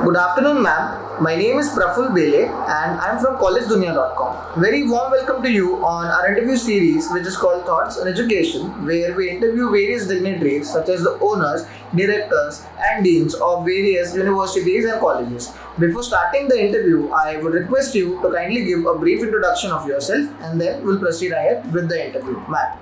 Good afternoon, ma'am. My name is Praful Bele and I'm from collegedunia.com. Very warm welcome to you on our interview series which is called Thoughts on Education, where we interview various dignitaries such as the owners, directors and deans of various universities and colleges. Before starting the interview, I would request you to kindly give a brief introduction of yourself and then we'll proceed ahead with the interview. Ma'am.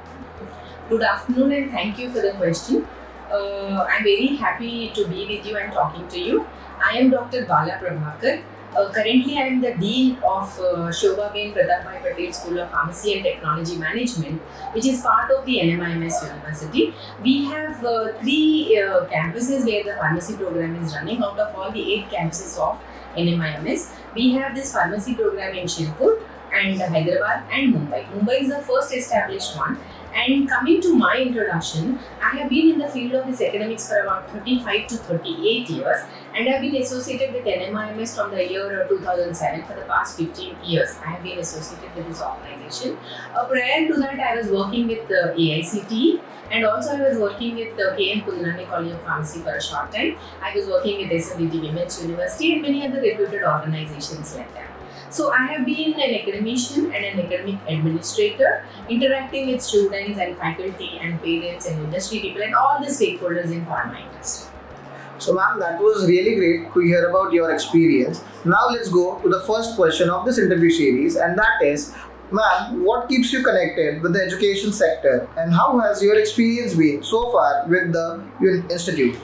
Good afternoon and thank you for the question. I'm very happy to be with you and talking to you. I am Dr. Bala Prabhakar. Currently, I am the Dean of Shobhaben Pratapbhai Patel School of Pharmacy and Technology Management, which is part of the NMIMS University. We have three campuses where the pharmacy program is running. Out of all the 8 campuses of NMIMS, we have this pharmacy program in Shirpur and Hyderabad and Mumbai. Mumbai is the first established one. And coming to my introduction, I have been in the field of this academics for about 35 to 38 years and I have been associated with NMIMS from the year 2007 for the past 15 years. I have been associated with this organization. Prior to that, I was working with the AICTE and also I was working with the KM Kulkarni College of Pharmacy for a short time. I was working with SMBT Women's University and many other reputed organizations like that. So I have been an academician and an academic administrator, interacting with students and faculty and parents and industry people and all the stakeholders in pharma industry. So ma'am, that was really great to hear about your experience. Now let's go to the first question of this interview series, and that is, ma'am, what keeps you connected with the education sector and how has your experience been so far with the institute?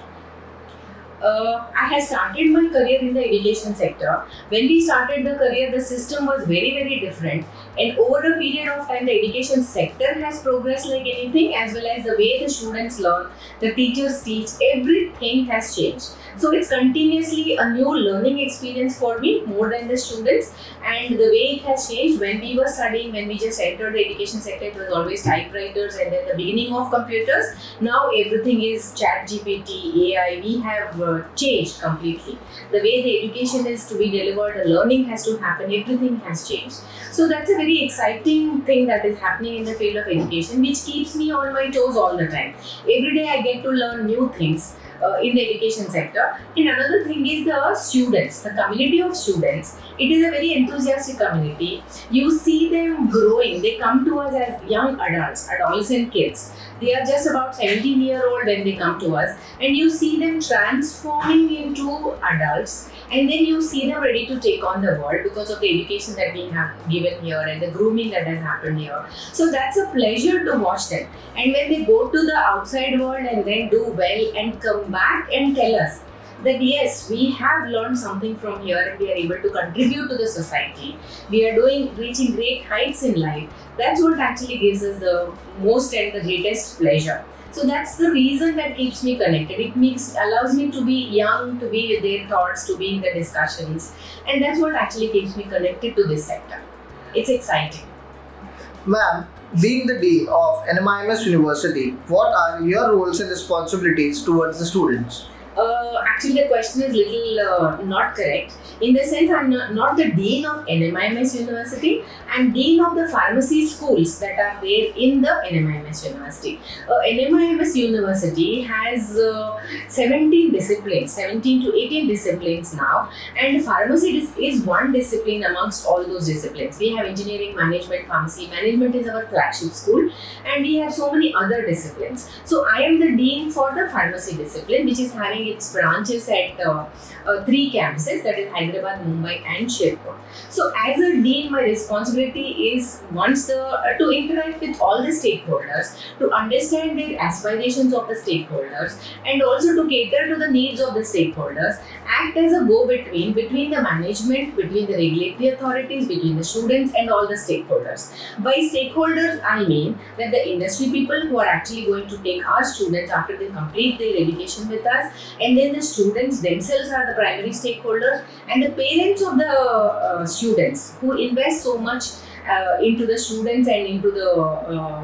I had started my career in the education sector. When we started the career, the system was very, very different. And over a period of time, the education sector has progressed like anything, as well as the way the students learn, the teachers teach, everything has changed. So it's continuously a new learning experience for me, more than the students. And the way it has changed, when we were studying, when we just entered the education sector, it was always typewriters and then the beginning of computers. Now everything is ChatGPT, AI. We have changed completely. The way the education is to be delivered, the learning has to happen, everything has changed. So that's a very exciting thing that is happening in the field of education, which keeps me on my toes all the time. Every day I get to learn new things in the education sector. And another thing is the students, the community of students. It is a very enthusiastic community. You see them growing. They come to us as young adults, adolescent kids. They are just about 17-year-old when they come to us, and you see them transforming into adults, and then you see them ready to take on the world because of the education that we have given here and the grooming that has happened here. So that's a pleasure to watch them. And when they go to the outside world and then do well and come back and tell us that yes, we have learned something from here and we are able to contribute to the society. We are reaching great heights in life. That's what actually gives us the most and the greatest pleasure. So that's the reason that keeps me connected. It allows me to be young, to be with their thoughts, to be in the discussions. And that's what actually keeps me connected to this sector. It's exciting. Ma'am, being the Dean of NMIMS University, what are your roles and responsibilities towards the students? Actually, the question is little not correct. In the sense, I'm not the Dean of NMIMS University. I'm Dean of the pharmacy schools that are there in the NMIMS University. NMIMS University has 17 disciplines, 17 to 18 disciplines now. And pharmacy is one discipline amongst all those disciplines. We have engineering, management, pharmacy. Management is our flagship school. And we have so many other disciplines. So I am the Dean for the pharmacy discipline, which is having its branches at 3 campuses, that is Hyderabad, Mumbai and Shirpur. So as a Dean, my responsibility is once to interact with all the stakeholders, to understand their aspirations of the stakeholders and also to cater to the needs of the stakeholders, act as a go-between between the management, between the regulatory authorities, between the students and all the stakeholders. By stakeholders, I mean that the industry people who are actually going to take our students after they complete their education with us, and then the students themselves are the primary stakeholders, and the parents of the students who invest so much into the students and into the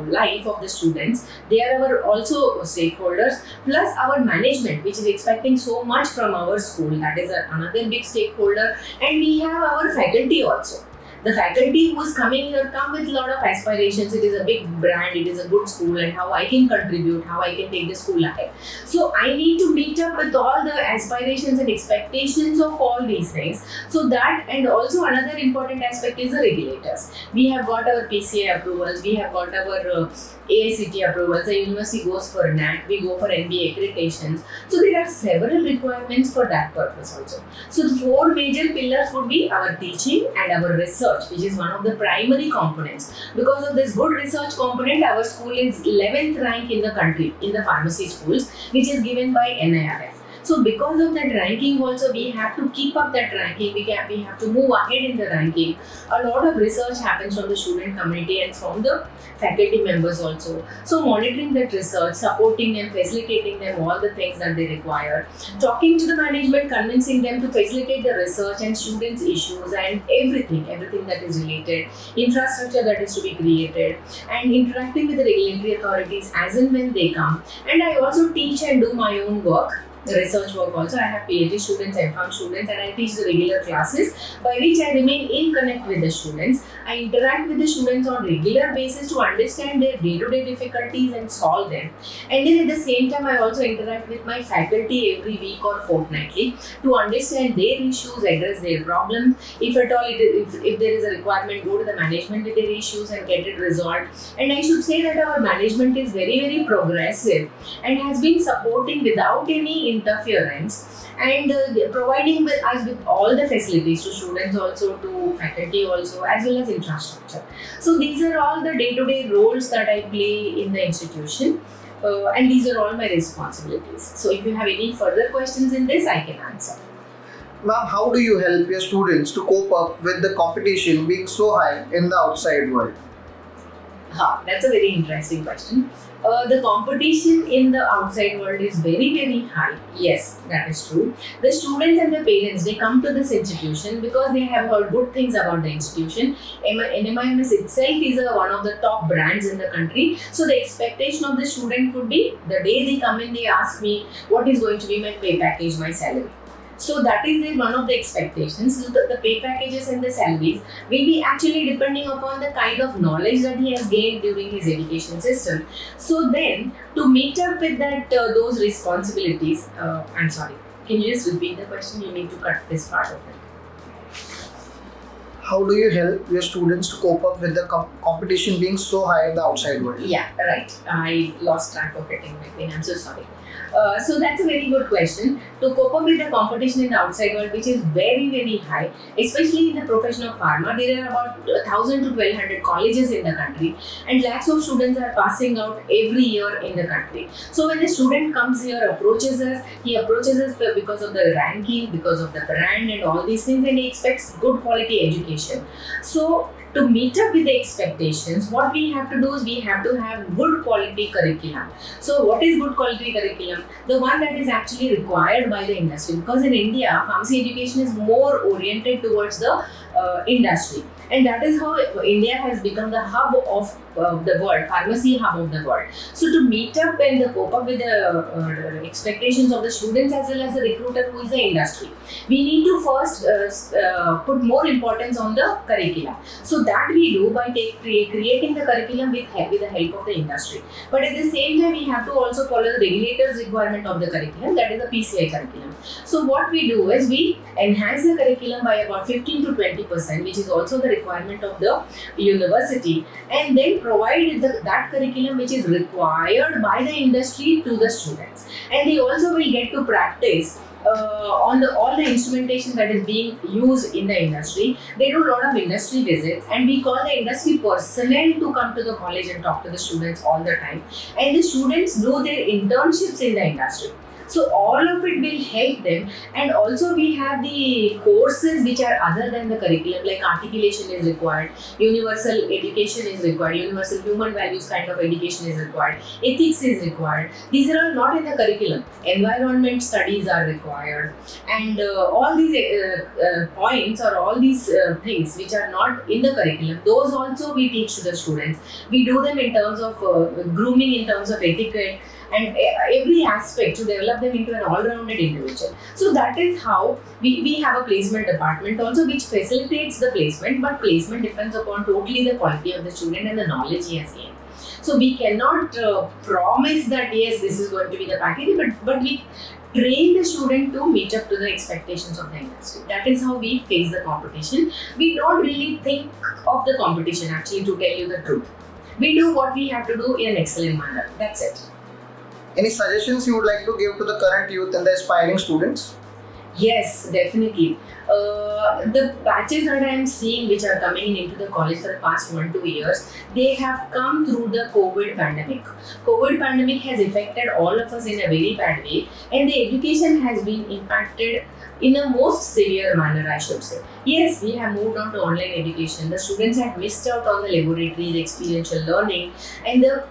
life of the students. They are our also stakeholders, plus our management, which is expecting so much from our school. That is another big stakeholder, and we have our faculty also. The faculty who is coming here come with a lot of aspirations. It is a big brand, it is a good school, and how I can contribute, how I can take the school ahead. So I need to meet up with all the aspirations and expectations of all these things. So that, and also another important aspect is the regulators. We have got our PCI approvals, we have got our AICT approvals, the university goes for NAT, we go for NBA accreditations. So there are several requirements for that purpose also. So the four major pillars would be our teaching and our research, which is one of the primary components. Because of this good research component, our school is 11th rank in the country in the pharmacy schools, which is given by NIRF. So because of that ranking also, we have to keep up that ranking, we have to move ahead in the ranking. A lot of research happens from the student community and from the faculty members also. So monitoring that research, supporting them, facilitating them all the things that they require, talking to the management, convincing them to facilitate the research and students' issues and everything that is related, infrastructure that is to be created, and interacting with the regulatory authorities as and when they come. And I also teach and do my own work. The research work also. I have PhD students, MPharm students, and I teach the regular classes by which I remain in connect with the students. I interact with the students on regular basis to understand their day-to-day difficulties and solve them. And then at the same time, I also interact with my faculty every week or fortnightly to understand their issues, address their problems. If at all, if there is a requirement, go to the management with their issues and get it resolved. And I should say that our management is very, very progressive and has been supporting without any interference and providing us with all the facilities to students also, to faculty also, as well as infrastructure. So these are all the day-to-day roles that I play in the institution, and these are all my responsibilities. So if you have any further questions in this, I can answer. Ma'am, how do you help your students to cope up with the competition being so high in the outside world? That's a very interesting question. The competition in the outside world is very, very high. Yes, that is true. The students and the parents, they come to this institution because they have heard good things about the institution. NMIMS itself is one of the top brands in the country. So the expectation of the student could be, the day they come in, they ask me, what is going to be my pay package, my salary. So that is one of the expectations. So the pay packages and the salaries will be actually depending upon the kind of knowledge that he has gained during his education system. So then, to meet up with that those responsibilities, I'm sorry, can you just repeat the question? You need to cut this part of it. How do you help your students to cope up with the competition being so high in the outside world? Yeah, right. I lost track of it in between. I'm so sorry. So that's a very good question. To cope up with the competition in the outside world, which is very, very high, especially in the profession of pharma, there are about 1,000 to 1,200 colleges in the country, and lakhs of students are passing out every year in the country. So when the student comes here, he approaches us because of the ranking, because of the brand and all these things, and he expects good quality education. So to meet up with the expectations, what we have to do is we have to have good quality curriculum. So what is good quality curriculum? The one that is actually required by the industry, because in India, pharmacy education is more oriented towards the industry. And that is how India has become the hub of the world, pharmacy hub of the world. So to meet up and cope up with the expectations of the students as well as the recruiter who is the industry, we need to first put more importance on the curriculum. So that we do by creating the curriculum with the help of the industry. But at the same time, we have to also follow the regulator's requirement of the curriculum, that is the PCI curriculum. So what we do is we enhance the curriculum by about 15 to 20%, which is also the requirement of the university, and then provide that curriculum which is required by the industry to the students. And they also will get to practice on all the instrumentation that is being used in the industry. They do a lot of industry visits, and we call the industry personnel to come to the college and talk to the students all the time. And the students do their internships in the industry. So all of it will help them, and also we have the courses which are other than the curriculum, like articulation is required, universal education is required, universal human values kind of education is required, ethics is required. These are all not in the curriculum. Environment studies are required, and all these points or all these things which are not in the curriculum, those also we teach to the students. We do them in terms of grooming, in terms of etiquette, and every aspect to develop them into an all-rounded individual. So that is how we have a placement department also, which facilitates the placement, but placement depends upon totally the quality of the student and the knowledge he has gained. So we cannot promise that yes, this is going to be the package, but we train the student to meet up to the expectations of the industry. That is how we face the competition. We don't really think of the competition, actually, to tell you the truth. We do what we have to do in an excellent manner. That's it. Any suggestions you would like to give to the current youth and the aspiring students? Yes, definitely. The batches that I am seeing which are coming into the college for the past 1-2 years, they have come through the COVID pandemic. COVID pandemic has affected all of us in a very bad way, and the education has been impacted in a most severe manner, I should say. Yes, we have moved on to online education. The students had missed out on the laboratory, the experiential learning, and the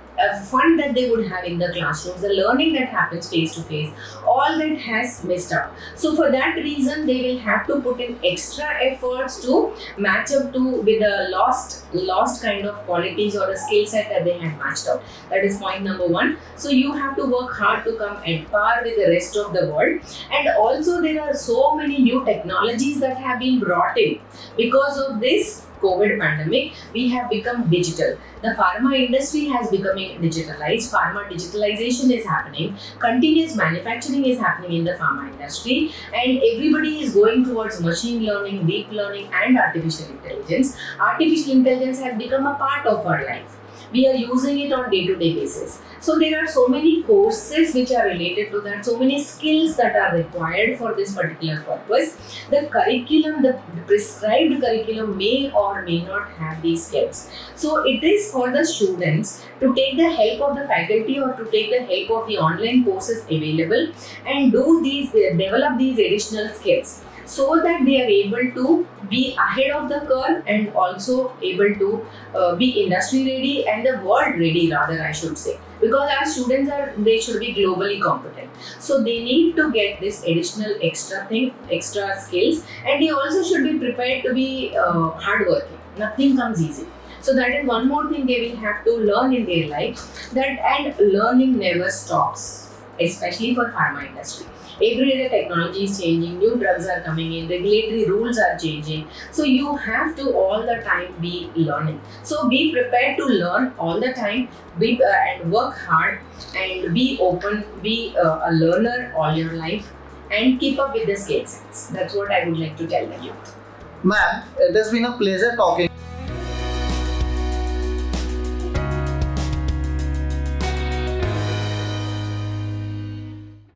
fun that they would have in the classrooms, the learning that happens face to face, all that has missed out. So for that reason, they will have to put in extra efforts to match up to with the lost kind of qualities or a skill set that they had matched out. That is point number one. So you have to work hard to come at par with the rest of the world. And also there are so many new technologies that have been brought in. Because of this COVID pandemic, we have become digital. The pharma industry has become digitalized. Pharma digitalization is happening. Continuous manufacturing is happening in the pharma industry, and everybody is going towards machine learning, deep learning, and artificial intelligence. Artificial intelligence has become a part of our life. We are using it on day-to-day basis. So there are so many courses which are related to that, so many skills that are required for this particular purpose. The curriculum, the prescribed curriculum may or may not have these skills. So it is for the students to take the help of the faculty or to take the help of the online courses available and develop these additional skills, so that they are able to be ahead of the curve and also able to be industry ready and the world ready, rather, I should say. Because our students they should be globally competent. So they need to get this additional extra skills, and they also should be prepared to be hardworking. Nothing comes easy. So that is one more thing they will have to learn in their life. And learning never stops, especially for pharma industry. Every day the technology is changing, new drugs are coming in, regulatory rules are changing. So you have to all the time be learning. So be prepared to learn all the time, and work hard and be open, be a learner all your life, and keep up with the skill sets. That's what I would like to tell the youth. Ma'am, it has been a pleasure talking.